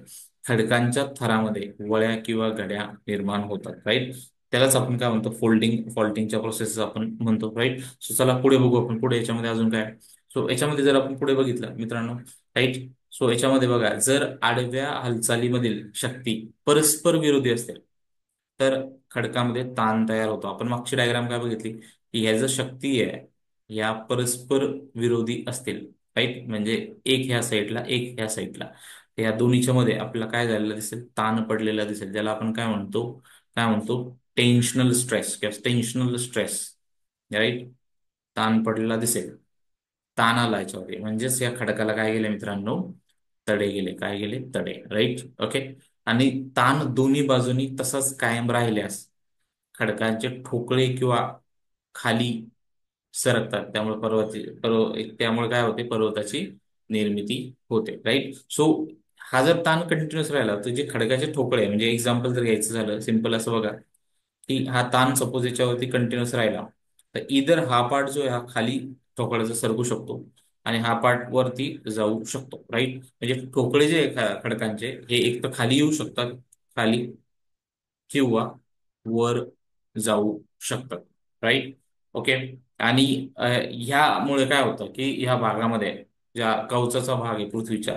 खडकांच्या थरामध्ये वळ्या किंवा घड्या निर्माण होतात, राईट. त्यालाच आपण काय म्हणतो, फोल्डिंग, फॉल्टिंगच्या प्रोसेस आपण म्हणतो, राईट. सो चला पुढे बघू आपण, पुढे याच्यामध्ये अजून काय. सो याच्यामध्ये जर आपण पुढे बघितलं मित्रांनो, राईट. सो याच्यामध्ये बघा, जर आडव्या हालचालीमधील शक्ती परस्पर विरोधी असेल तर खडकामध्ये ताण तयार होतो. आपण मागची डायग्राम काय बघितली की ह्या जर शक्ती आहे, या परस्पर विरोधी असतील, राईट, म्हणजे एक ह्या साईडला एक ह्या साईडला, या दोन्हीच्या मध्ये आपल्याला काय झालेलं दिसेल, ताण पडलेला दिसेल, ज्याला आपण काय म्हणतो टेन्शनल स्ट्रेस किंवा टेन्शनल स्ट्रेस, राईट. ताण पडलेला दिसेल, ताण आला याच्यामध्ये, म्हणजेच या खडकाला काय गेले मित्रांनो, तडे गेले. काय गेले, तडे, राईट, ओके. आणि ताण दोन्ही बाजूनी तसाच कायम राहिल्यास खडकांचे ठोकळे किंवा खाली सरकतात, त्यामुळे त्यामुळे काय होते, पर्वताची निर्मिती होते, राईट. सो हा जर ताण कंटिन्युअस राहिला तर जे खडकाचे ठोकळे आहे, म्हणजे एक्झाम्पल जर घ्यायचं झालं सिंपल असं बघा, की हा ताण सपोज याच्यावरती कंटिन्युअस राहिला, तर इधर हा पार्ट जो आहे हा खाली ठोकळ्याचा सरकू शकतो आणि हा पार्ट वरती जाऊ शकतो, राईट. म्हणजे ठोकळे जे आहे खडकांचे, हे एक तर खाली येऊ शकतात, खाली, किंवा वर जाऊ शकतात, राईट, ओके. आणि ह्यामुळे काय होतं की ह्या भागामध्ये ज्या कवचाचा भाग आहे पृथ्वीच्या,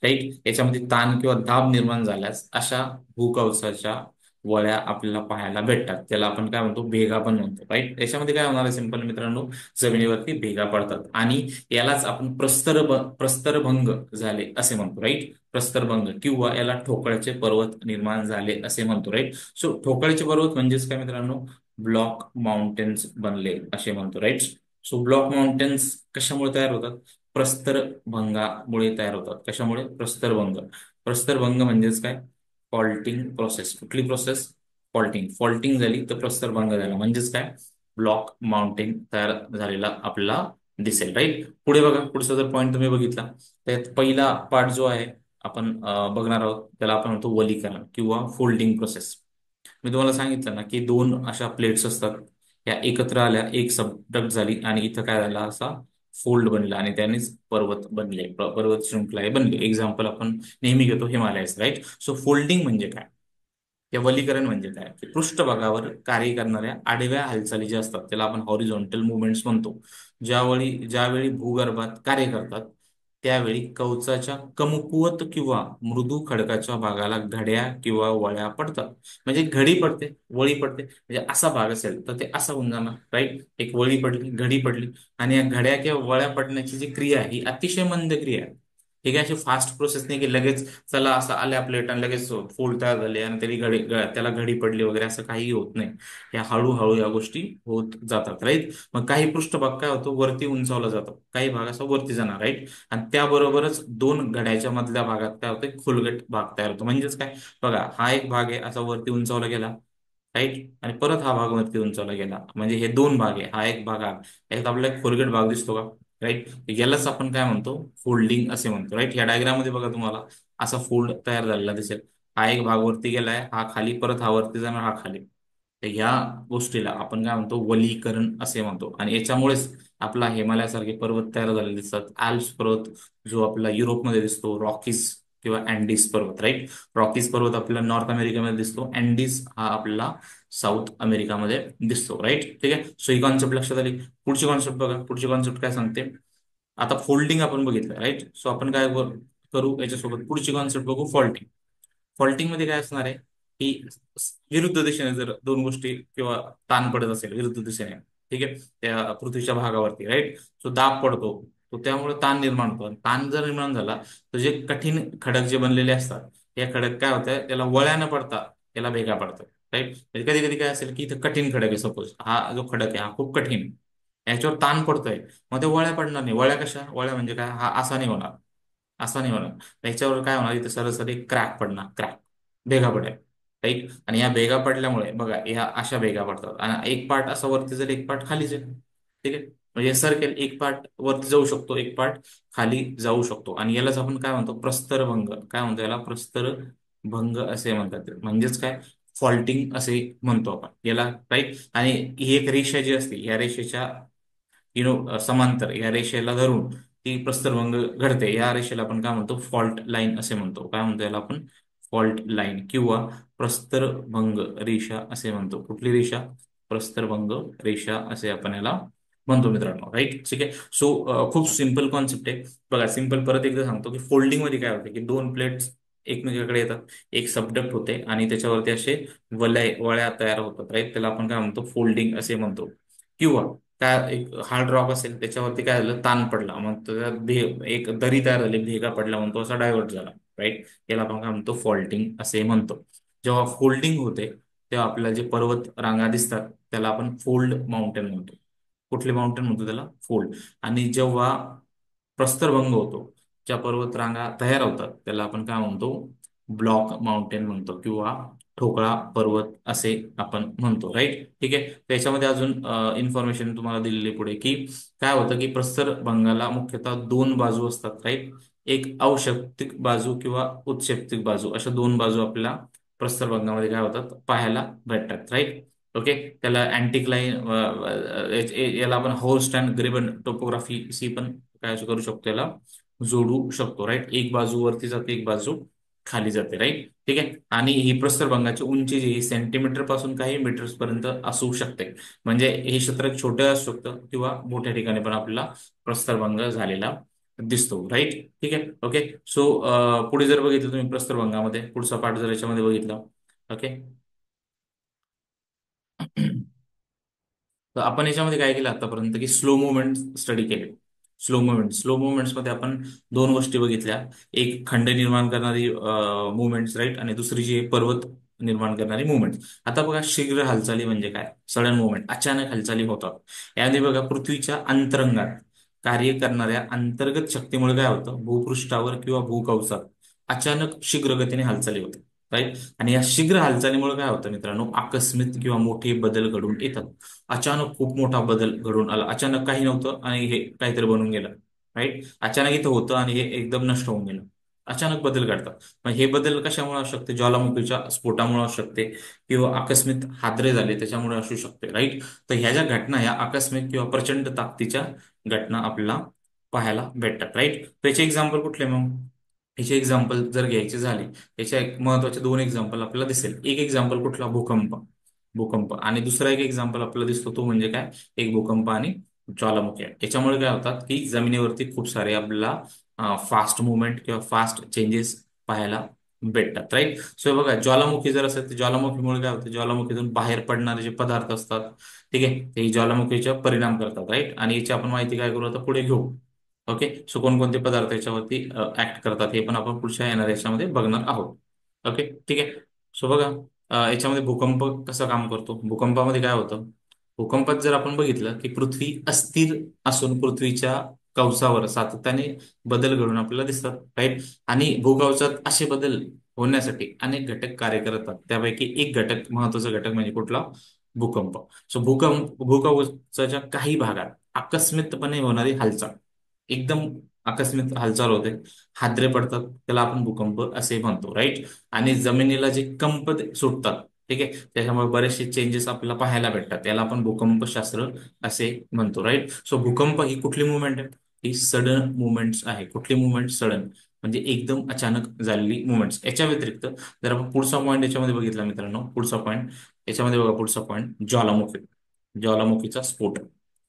राईट, याच्यामध्ये ताण किंवा दाब निर्माण झाल्यास अशा भूकवचाच्या वळ्या आपल्याला पाहायला भेटतात. त्याला आपण काय म्हणतो, भेगा पण म्हणतो, राईट. याच्यामध्ये काय होणार आहे सिंपल मित्रांनो, जमिनीवरती भेगा पडतात आणि यालाच आपण प्रस्तरभंग झाले असे म्हणतो, राईट. प्रस्तरभंग, किंवा याला ठोकळ्याचे पर्वत निर्माण झाले असे म्हणतो, राईट. सो ठोकळ्याचे पर्वत म्हणजेच काय मित्रांनो, ब्लॉक माउंटेन्स बनले असे म्हणतो, राईट. सो ब्लॉक माउंटेन्स कशामुळे तयार होतात, प्रस्तरभंगामुळे तयार होतात. कशामुळे, प्रस्तरभंग. प्रस्तरभंग म्हणजेच काय, फॉल्टिंग प्रोसेस. कुठली प्रोसेस, फॉल्टिंग. फॉल्टिंग झाली तर प्रस्तरभंग झाला, म्हणजेच काय, ब्लॉक माउंटेन तयार झालेला आपल्याला दिसेल, राईट. पुढे बघा, पुढचा जर पॉईंट तुम्ही बघितला, त्यात पहिला पार्ट जो आहे आपण बघणार आहोत, त्याला आपण म्हणतो वलीकरण किंवा फोल्डिंग प्रोसेस. मी तुम्हाला सांगितलं ना की दोन अशा प्लेट्स असतात, या एकत्र आल्या, एक सबडक्ट झाली आणि इथं काय झाला, असा फोल्ड बनला आणि त्यानेच पर्वत बनले, पर्वत शृंखला हे बनले. एक्झाम्पल आपण नेहमी घेतो हिमालयास, राईट. सो फोल्डिंग म्हणजे काय, या वलीकरण म्हणजे काय, की पृष्ठभागावर कार्य करणाऱ्या आडव्या हालचाली ज्या असतात त्याला आपण हॉरिझॉन्टल मुवमेंट्स म्हणतो. ज्यावेळी भूगर्भात कार्य करतात त्यावेळी कवचाच्या कमकुवत किंवा मृदू खडकाच्या भागाला घड्या किंवा वळ्या पडतात. म्हणजे घडी पडते, वळी पडते, म्हणजे असा भाग असेल तर ते असं होऊन जाणार, राईट. एक वळी पडली, घडी पडली, आणि या घड्या किंवा वळ्या पडण्याची जी क्रिया आहे ही अतिशय मंद क्रिया आहे. ठीक आहे. अशी फास्ट प्रोसेस नाही की लगेच चला असं आले प्लेट आणि लगेच फूल तयार झाले आणि त्याला घडी पडली वगैरे, असं काही होत नाही. या हळूहळू या गोष्टी होत जातात, राईट. मग काही पृष्ठभाग काय होतो, वरती उंचावला जातो, काही भाग असा वरती जाणार, राईट. आणि त्याबरोबरच दोन घड्याच्या मधल्या भागात काय होतं, खोलगट भाग तयार होतो. म्हणजेच काय, बघा हा एक भाग आहे असा वरती उंचावला गेला, राईट. आणि परत हा भाग वरती उंचावला गेला, म्हणजे हे दोन भाग आहे, हा एक भाग आहे. याच्यात आपल्याला एक खोलगट भाग दिसतो का, राईट. यालाच आपण काय म्हणतो, फोल्डिंग असे म्हणतो, राईट. या डायग्राम मध्ये बघा तुम्हाला असा फोल्ड तयार झालेला दिसेल. हा एक भाग वरती गेलाय, हा खाली, परत हा वरती जाणार, हा खाली. तर ह्या गोष्टीला आपण काय म्हणतो, वलीकरण असे म्हणतो. आणि याच्यामुळेच आपला हिमालयासारखे पर्वत तयार झालेले दिसतात. आल्प्स पर्वत जो आपला युरोपमध्ये दिसतो, रॉकीज किंवा अँडीज पर्वत, राईट. रॉकीज पर्वत आपल्याला नॉर्थ अमेरिकेमध्ये दिसतो, अँडीज हा आपला साऊथ अमेरिकामध्ये दिसतो, राईट. ठीक आहे. सो ही कॉन्सेप्ट लक्षात आली. पुढची कॉन्सेप्ट बघा, पुढची कॉन्सेप्ट काय सांगते. आता फोल्डिंग आपण बघितलं, राईट. सो आपण काय करू याच्यासोबत, पुढची कॉन्सेप्ट बघू, फॉल्टिंग. फॉल्टिंग मध्ये काय असणार आहे की विरुद्ध दिशेने जर दोन गोष्टी किंवा ताण पडत असेल विरुद्ध दिशेने, ठीक आहे, त्या पृथ्वीच्या भागावरती, राईट. सो दाब पडतो, तो त्यामुळे ताण निर्माण होतो. आणि ताण जर निर्माण झाला तर जे कठीण खडक जे बनलेले असतात, या खडक काय होतं, त्याला वळ्या न पडता त्याला भेगा पडतात, राईट. म्हणजे कधी कधी काय असेल की इथं कठीण खडक आहे, सपोज हा जो खडक आहे हा खूप कठीण, याच्यावर ताण पडतोय, मग ते वळ्या पडणार नाही. वळ्या कशा, वळ्या म्हणजे काय, हा असा नाही होणार, असा नाही होणार. त्याच्यावर काय होणार, इथे सरसरी क्रॅक पडणार, क्रॅक, भेगा पडेल, राईट. आणि या भेगा पडल्यामुळे बघा ह्या अशा भेगा पडतात, आणि एक पार्ट असा वरती जाईल, एक पार्ट खाली जाईल, ठीक आहे. म्हणजे सर्कल, एक पार्ट वरती जाऊ शकतो, एक पार्ट खाली जाऊ शकतो. आणि यालाच आपण काय म्हणतो, प्रस्तरभंग. काय म्हणतो याला, प्रस्तरभंग असे म्हणतात. म्हणजेच काय, फॉल्टिंग असे म्हणतो आपण याला, राईट. आणि ही एक रेषा जी असते, या रेषेच्या समांतर या रेषेला धरून ती प्रस्तरभंग घडते, या रेषेला आपण काय म्हणतो, फॉल्ट लाईन असे म्हणतो. काय म्हणतो याला आपण, फॉल्ट लाईन किंवा प्रस्तरभंग रेषा असे म्हणतो. कुठली रेषा, प्रस्तरभंग रेषा असे आपण याला म्हणतो मित्रांनो, राईट. ठीक आहे. सो खूप सिंपल कॉन्सेप्ट आहे. बघा सिंपल परत एकदा सांगतो की फोल्डिंग मध्ये काय होते की दोन प्लेट्स एकमेकांकडे येतात, एक सबडक्ट होते आणि त्याच्यावरती असे वळ्या तयार होतात, राईट. त्याला आपण काय म्हणतो, फोल्डिंग असे म्हणतो. किंवा काय, एक हार्ड रॉक असेल त्याच्यावरती काय झालं, ताण पडला, मग त्याच्यात एक दरी तयार झाली, भेगा पडला, म्हणतो असा डायव्हर्ट झाला, राईट. याला आपण काय म्हणतो, फॉल्टिंग असे म्हणतो. जेव्हा फोल्डिंग होते तेव्हा आपल्याला जे पर्वत रांगा दिसतात त्याला आपण फोल्ड माउंटेन म्हणतो. कुठले माउंटेन म्हणतो त्याला, फोल्ड. आणि जेव्हा प्रस्तरभंग होतो, ज्या पर्वत रांगा तयार होतात त्याला आपण काय म्हणतो, ब्लॉक माउंटेन म्हणतो किंवा ठोकळा पर्वत असे आपण म्हणतो, राईट. ठीक आहे. त्याच्यामध्ये अजून इन्फॉर्मेशन तुम्हाला दिलेली पुढे की काय होतं की प्रस्तरभंगाला मुख्यतः दोन बाजू असतात, राईट. एक अवशक्तिक बाजू किंवा उत्क्षेप्तिक बाजू, अशा दोन बाजू आपल्याला प्रस्तरभंगामध्ये काय होतात, पाहायला भेटतात, राईट. ओके. त्याला अँटिक्लाइन, याला आपण horst and graben topography see पण काय करू शकतो, याला जोडू शकतो, राईट. एक बाजू वरती जाते, एक बाजू खाली जाते, राईट. ठीक आहे. आणि ही प्रस्तरभंगाची उंची जी सेंटीमीटर पासून काही मीटर्स पर्यंत असू शकते. म्हणजे हे क्षेत्र छोटं असू शकतं किंवा मोठ्या ठिकाणी पण आपल्याला प्रस्तरभंग झालेला दिसतो, राईट. ठीक आहे. ओके. सो पुढे जर बघितलं तुम्ही प्रस्तरभंगामध्ये, पुढचा पार्ट जर याच्यामध्ये बघितला, ओके. तर आपण याच्यामध्ये काय केलं आतापर्यंत की स्लो मुवमेंट स्टडी केले. स्लो मुवमेंट्स मध्ये आपण दोन गोष्टी बघितल्या, एक खंड निर्माण करणारी मुवमेंट्स, राईट, आणि दुसरी जी आहे पर्वत निर्माण करणारी मुवमेंट. आता बघा शीघ्र हालचाली म्हणजे काय, सडन मुवमेंट, अचानक हालचाली होतात. यामध्ये बघा पृथ्वीच्या अंतरंगात कार्य करणाऱ्या अंतर्गत शक्तीमुळे काय होतं, भूपृष्ठावर किंवा भूकवचात अचानक शीघ्र गतीने हालचाली होतात, राईट. आणि या शीघ्र हालचालीमुळे काय होतं मित्रांनो, आकस्मिक किंवा मोठे बदल घडून येतात. अचानक खूप मोठा बदल घडून आला, अचानक काही नव्हतं आणि हे काहीतरी बनून गेलं, राईट. अचानक इथं होतं आणि हे एकदम नष्ट होऊन गेलं. अचानक बदल घडतात. मग हे बदल कशामुळे असू शकते, ज्वालामुखीच्या स्फोटामुळे असू शकते किंवा आकस्मिक हादरे झाले त्याच्यामुळे असू शकते, राईट. तर ह्या ज्या घटना, ह्या आकस्मिक किंवा प्रचंड ताकदीच्या घटना आपल्याला पाहायला भेटतात, राईट. त्याचे एक्झाम्पल कुठले मग, ह्याचे एक्झाम्पल जर घ्यायचे झाले, याच्या एक महत्वाचे दोन एक्झाम्पल आपल्याला दिसेल. एक एक्झाम्पल कुठला, भूकंप. भूकंप. आणि दुसरा एक एक्झाम्पल आपल्याला दिसतो तो म्हणजे काय, एक भूकंप आणि ज्वालामुखी. याच्यामुळे काय होतात की जमिनीवरती खूप सारे आपल्याला फास्ट मुवमेंट किंवा फास्ट चेंजेस पाहायला भेटतात, राईट. सो बघा ज्वालामुखी जर असेल तर ज्वालामुखीमुळे काय होतं, ज्वालामुखीतून बाहेर पडणारे जे पदार्थ असतात, ठीक आहे, ते ज्वालामुखीच्या परिणाम करतात, राईट. आणि याची आपण माहिती काय करू आता पुढे घेऊ. ओके. सो कोणकोणते पदार्थ याच्यावरती ऍक्ट करतात हे पण आपण पुढच्या येणाऱ्या याच्यामध्ये बघणार आहोत. ओके, ठीक आहे. सो बघा, याच्यामध्ये भूकंप कसं काम करतो. भूकंपामध्ये काय होतं, भूकंपात जर आपण बघितलं की पृथ्वी अस्थिर असून पृथ्वीच्या कवचावर सातत्याने बदल घडून आपल्याला दिसतात, राईट. आणि भूकवचात असे बदल होण्यासाठी अनेक घटक कार्य करतात. त्यापैकी एक घटक, महत्वाचा घटक म्हणजे कुठला, भूकंप. सो भूकवचाच्या काही भागात आकस्मिकपणे होणारी हालचाल, एकदम आकस्मिक हालचाल होते, हादरे पडतात, त्याला आपण भूकंप असे म्हणतो, राईट. आणि जमिनीला जे कंप सुटतात, ठीक आहे, त्याच्यामुळे बरेचसे चेंजेस आपल्याला पाहायला भेटतात, त्याला आपण भूकंपशास्त्र असे म्हणतो, राईट. सो भूकंप ही कुठली मुवमेंट आहे, ही सडन मुवमेंट्स आहे. कुठली मुवमेंट, सडन, म्हणजे एकदम अचानक झालेली मुवमेंट्स. याच्या व्यतिरिक्त जर आपण पुढचा पॉईंट याच्यामध्ये बघितला मित्रांनो, पुढचा पॉईंट याच्यामध्ये बघा, पुढचा पॉईंट ज्वालामुखी. ज्वालामुखीचा स्फोट.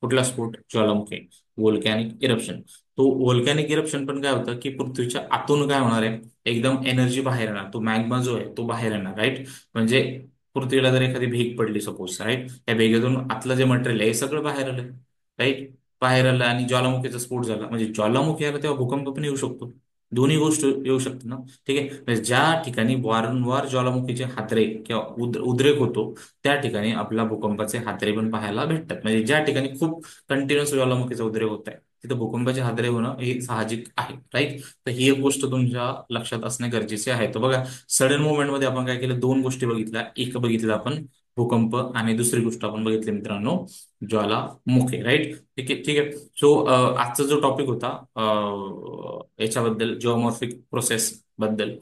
कुठला स्फोट, ज्वालामुखी, वोल्कॅनिक इरप्शन. तो वोल्कॅनिक इरप्शन पण काय होतं की पृथ्वीच्या आतून काय होणार आहे, एकदम एनर्जी बाहेर येणार, तो मॅग्मा जो आहे तो बाहेर येणार, राईट. म्हणजे पृथ्वीला जर एखादी भेग पडली सपोज, राईट, त्या भेगेतून आतलं जे मटेरियल आहे हे सगळं बाहेर आलं, राईट. बाहेर आलं आणि ज्वालामुखीचा स्फोट झाला, म्हणजे ज्वालामुखी आला तेव्हा भूकंप पण येऊ शकतो. दोन्ही गोष्ट येऊ शकते ना, ठीक आहे. म्हणजे ज्या ठिकाणी वारंवार ज्वालामुखीचे हादरे किंवा उद्रेक होतो, त्या ठिकाणी आपल्याला भूकंपाचे हादरे पण पाहायला भेटतात. म्हणजे ज्या ठिकाणी खूप कंटिन्युअस ज्वालामुखीचा उद्रेक होत आहे, तिथं भूकंपाचे हादरे होणं हे साहजिक आहे, राईट. तर ही एक गोष्ट तुमच्या लक्षात असणे गरजेचे आहे. तर बघा, सडन मुवमेंटमध्ये आपण काय केलं, दोन गोष्टी बघितल्या. एक बघितलं आपण भूकंप, आणि दुसरी गोष्ट आपण बघितली मित्रांनो, ज्वालामुखी, राईट. ठीक आहे, ठीक आहे. सो आजचा जो टॉपिक होता याच्याबद्दल, जिओमॉर्फिक प्रोसेस बद्दल,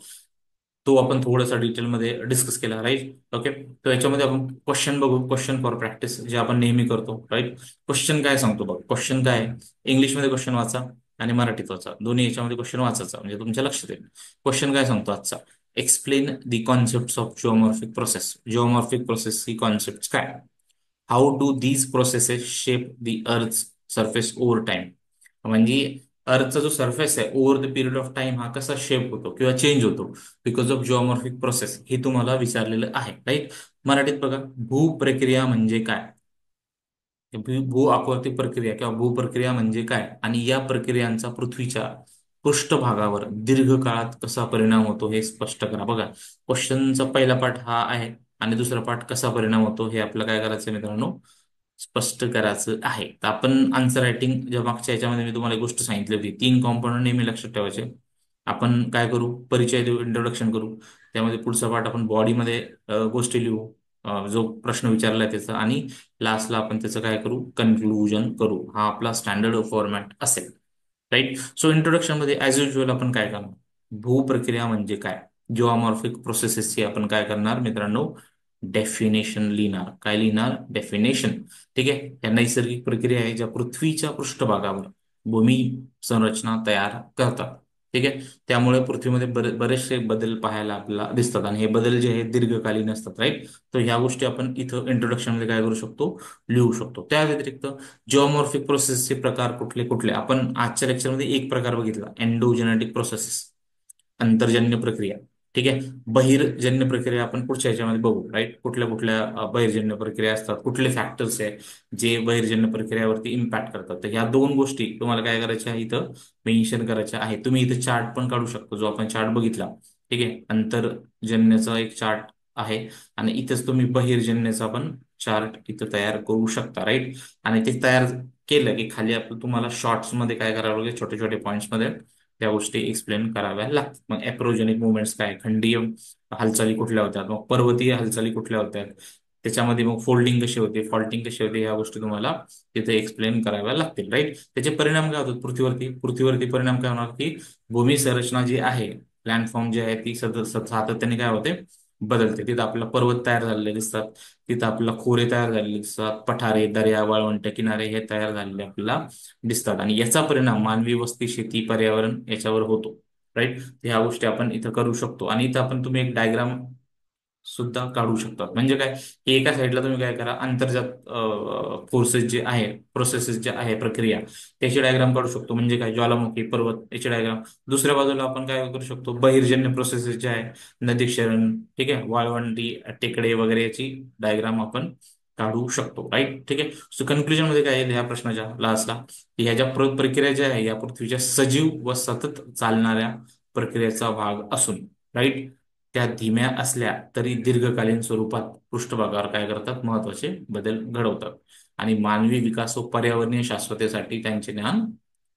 तो आपण थोडासा डिटेलमध्ये डिस्कस केला, राईट. ओके. तर याच्यामध्ये आपण क्वेश्चन बघू, क्वेश्चन फॉर प्रॅक्टिस, जे आपण नेहमी करतो, राईट. क्वेश्चन काय सांगतो बघ, क्वेश्चन काय आहे, इंग्लिशमध्ये क्वेश्चन वाचा आणि मराठीत वाचा, दोन्ही याच्यामध्ये क्वेश्चन वाचायचा म्हणजे तुमच्या लक्षात येईल. क्वेश्चन काय सांगतो आजचा, explain the concept of geomorphic process. Geomorphic process ही कॉन्सेप्ट काय, how do these processes shape the earth surface over time. म्हणजे अर्थचा जो सरफेस आहे over the period of time हा कसा शेप होतो किंवा चेंज होतो बिकॉज ऑफ जिओमॉर्फिक प्रोसेस, हे तुम्हाला विचारलेलं आहे, राईट. मराठीत बघा, भूप्रक्रिया म्हणजे काय, भू आकृती प्रक्रिया किंवा भूप्रक्रिया म्हणजे काय, आणि या प्रक्रियांचा पृथ्वीच्या पृष्ठभागावर दीर्घकाळात कसा परिणाम होतो हे स्पष्ट करा. बघा, क्वेश्चनचा पहिला पार्ट हा आहे आणि दुसरा पार्ट कसा परिणाम होतो हे आपल्याला काय करायचं मित्रांनो, स्पष्ट करायचं आहे. तर आपण आन्सर रायटिंग, ज्या मागच्या याच्यामध्ये मी तुम्हाला एक गोष्ट सांगितली होती, तीन कॉम्पोनंट नेहमी लक्षात ठेवायचे. आपण काय करू, परिचय देऊ, इंट्रोडक्शन करू, त्यामध्ये पुढचा पार्ट आपण बॉडीमध्ये गोष्टी लिहू, जो प्रश्न विचारलाय त्याचा, आणि लास्टला आपण त्याचं काय करू, कन्क्लुजन करू. हा आपला स्टँडर्ड फॉर्मॅट असेल, राईट. सो इंट्रोडक्शन मध्ये ऍज युजल आपण काय करणार, भूप्रक्रिया म्हणजे काय, जिओमॉर्फिक प्रोसेसेसची आपण काय करणार मित्रांनो, डेफिनेशन लिहिणार. काय लिहिणार, डेफिनेशन. ठीक आहे. या नैसर्गिक प्रक्रिया आहे ज्या पृथ्वीच्या पृष्ठभागावर भूमी संरचना तयार करतात, ठीक आहे. त्यामुळे पृथ्वीमध्ये बरेचसे बदल पाहायला आपल्याला दिसतात, आणि हे बदल जे आहेत दीर्घकालीन असतात, राईट. तर ह्या गोष्टी आपण इथं इंट्रोडक्शन मध्ये काय करू शकतो, लिहू शकतो. त्या व्यतिरिक्त जिओमॉर्फिक प्रोसेसचे प्रकार कुठले कुठले, आपण आजच्या लेक्चरमध्ये एक प्रकार बघितला, एंडोजेनेटिक प्रोसेसेस, अंतर्जन्य प्रक्रिया, ठीक आहे. बहिर्जन्य प्रक्रिया आपण पुढच्या ह्याच्यामध्ये बघू, राईट. कुठल्या कुठल्या बहिर्जन्य प्रक्रिया असतात, कुठले फॅक्टर्स आहे जे बहिर्जन्य प्रक्रियावरती इम्पॅक्ट करतात. तर ह्या दोन गोष्टी तुम्हाला काय करायच्या आहे, इथं मेन्शन करायच्या आहे. तुम्ही इथं चार्ट पण काढू शकता, जो आपण चार्ट बघितला, ठीक आहे. अंतर्जन्याचा एक चार्ट आहे, आणि इथंच तुम्ही बहिर्जन्याचा पण चार्ट इथं तयार करू शकता, राईट. आणि ते तयार केलं की खाली आपलं तुम्हाला शॉर्ट्स मध्ये काय करावं लागेल, छोटे छोटे पॉईंट्स मध्ये त्या गोष्टी एक्सप्लेन कराव्या लागतात. मग एप्रोजेनिक मुवमेंट्स काय, खंडीय हालचाली कुठल्या होत्या, मग पर्वतीय हालचाली कुठल्या होत्या, त्याच्यामध्ये मग फोल्डिंग कशी होते, फॉल्टिंग कशी होते, ह्या गोष्टी तुम्हाला तिथे एक्सप्लेन कराव्या लागतील, राईट. त्याचे परिणाम काय होतात पृथ्वीवरती परिणाम काय होणार की भूमी संरचना जी आहे, लँडफॉर्म जी आहे ती सातत्याने काय होते, बदलते. तिथं आपल्याला पर्वत तयार झालेले दिसतात, तिथं आपल्याला खोरे तयार झालेले दिसतात, पठारे, दर्या, वाळवंट, किनारे हे तयार झालेले आपल्याला दिसतात, आणि याचा परिणाम मानवी वस्ती, शेती, पर्यावरण याच्यावर होतो, राईट. ह्या गोष्टी आपण इथं करू शकतो. आणि इथं आपण तुम्ही एक डायग्राम सुद्धा काढू शकता. म्हणजे काय, की एका साईडला तुम्ही काय करा, अंतर्जात फोर्सेस जे आहे, प्रोसेसेस जे आहे, प्रक्रिया, त्याची डायग्राम काढू शकतो. म्हणजे काय, ज्वालामुखी, पर्वत याची डायग्राम. दुसऱ्या बाजूला आपण काय करू शकतो, बहिर्जन्य प्रोसेसेस जे आहे, नदी क्षरण, ठीक आहे, वाळवंटी, टेकडे वगैरे याची डायग्राम आपण काढू शकतो. राईट, ठीक आहे. सो कन्क्लुजन मध्ये काय येईल ह्या प्रश्नाच्या लास्टला, की ह्या ज्या प्रक्रिया ज्या आहे या पृथ्वीच्या सजीव व सतत चालणाऱ्या प्रक्रियेचा भाग असून, राईट, त्या धीम्या असल्या तरी दीर्घकालीन स्वरूपात पृष्ठभागावर काय करतात, महत्वाचे बदल घडवतात. आणि मानवी विकास व पर्यावरणीय शाश्वतेसाठी त्यांचे ज्ञान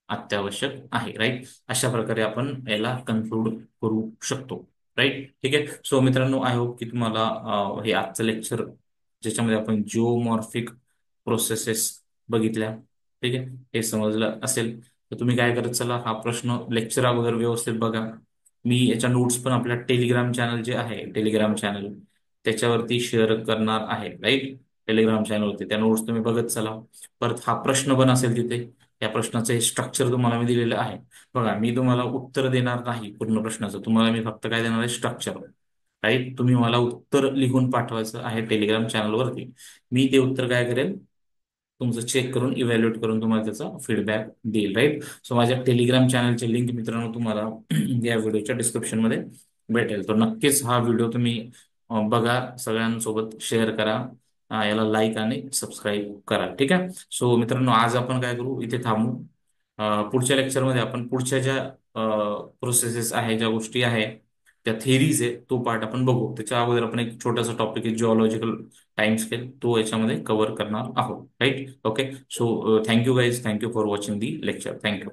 अत्यावश्यक आहे. राईट, अशा प्रकारे आपण याला कन्क्लूड करू शकतो. राईट, ठीक आहे. सो मित्रांनो, आय होप की तुम्हाला हे आजचं लेक्चर, ज्याच्यामध्ये आपण जिओमॉर्फिक प्रोसेसेस बघितल्या, ठीक आहे, हे समजलं असेल. तर तुम्ही काय करत चला, हा प्रश्न लेक्चर अगोदर व्यवस्थित बघा. मी याच्या नोट्स पण आपल्या टेलिग्राम चॅनल जे आहे, टेलिग्राम चॅनल त्याच्यावरती शेअर करणार आहे. राईट, टेलिग्राम चॅनलवरती त्या नोट्स तुम्ही बघत चला. परत हा प्रश्न पण असेल तिथे, या प्रश्नाचं हे स्ट्रक्चर तुम्हाला मी दिलेलं आहे. बघा, मी तुम्हाला उत्तर देणार नाही पूर्ण प्रश्नाचं, तुम्हाला मी फक्त काय देणार आहे, स्ट्रक्चर. राईट, तुम्ही मला उत्तर लिहून पाठवायचं आहे टेलिग्राम चॅनलवरती. मी ते उत्तर काय करेल, तुमचं चेक करून इव्हॅल्युएट करून तुम्हाला त्याचा फीडबॅक देईल. राईट, सो माझ्या टेलिग्राम चॅनलचे लिंक मित्रांनो तुम्हाला या व्हिडिओच्या डिस्क्रिप्शन मध्ये भेटेल. तर नक्कीच हा व्हिडिओ तुम्ही बघा, सगळ्यांसोबत शेअर करा, याला लाईक आणि सबस्क्राईब करा. ठीक आहे. सो मित्रांनो, आज आपण काय करू, इथे थांबू. पुढच्या लेक्चरमध्ये आपण पुढच्या ज्या प्रोसेसेस आहे, ज्या गोष्टी आहे, त्या थेरीज आहे, तो पार्ट आपण बघू. त्याच्या अगोदर आपण एक छोटासा टॉपिक आहे जिओलॉजिकल टाइम स्केल, तो याच्यामध्ये कव्हर करणार आहोत. Right, okay. So thank you guys, thank you for watching the lecture. Thank you.